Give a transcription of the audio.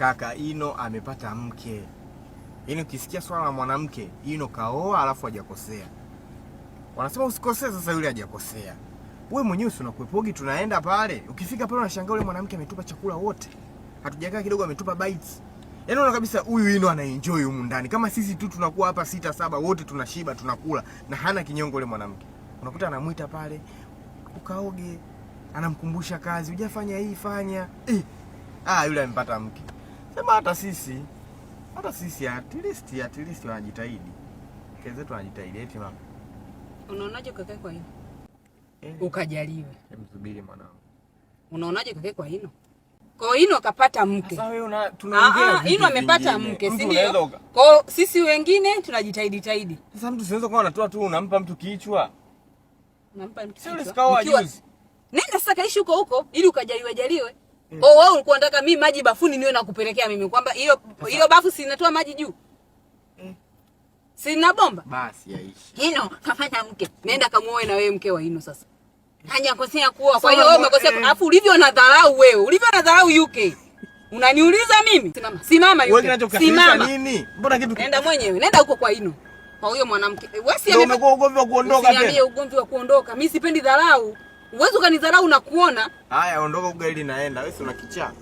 Kaka, Ino amepata mke. Yaani ukisikia swala la mwanamke, Ino kaoa alafu hajakosea. Wanasema usikosee, sasa yule hajakosea. Wewe mwenyewe si unakuepogi, tunaenda pale. Ukifika pale unashangaa yule mwanamke ametupa chakula wote. Hatujakaa kidogo ametupa bites. Yaani unaona kabisa huyu Ino anaenjoy humu ndani. Kama sisi tu tunakuwa hapa 6 7 wote tunashiba tunakula na hana kinyongo yule mwanamke. Unakuta anamuita pale ukaoge. Anamkumbusha kazi, hujafanya hii fanya. Yule amepata mke. Sema hata sisi at least wanajitahidi. Kezetu wanajitahidi eti mama. Unaonaje kakae kwa hino? Ukajaliwe. Msubiri mwanangu. Unaonaje kakae kwa hino? Kwa hino akapata mke. Sasa wewe tunaongea vipi? Hino amepata mke, si ndio? Kwa sisi wengine tunajitahidi. Sasa mtu siweza kuwa anatoa tu unampa mtu kichwa. Unampa mtu kichwa. Sio sikawa juzi. Nenda sasa kaishi huko ili ukajaliwe. Wewe ulikuwa unataka mimi maji bafuni niwe nakupelekea mimi kwamba hiyo bafu si inatoa maji juu. Sina bomba. Basi yaishi. Hino kafanya mke. Nenda kamuoe na wewe mke wa Hino sasa. Hajakosea kuoa. Kwa hiyo wewe umekosea. Alafu ulivyo na dharau wewe. Ulivyo na dharau UK. Unaniuliza mimi? Simama UK. Wewe kinachokufikirisha nini? Mbona kitu nenda mwenyewe. Nenda huko kwa Hino. Kwa huyo mwanamke. Wewe si umekuwa ugomvi wa kuondoka tena. Niambie ugomvi wa kuondoka. Mimi sipendi dharau. Uwezo kanidharau na kuona. Haya ondoka ugali naenda. Wewe si una kichaa.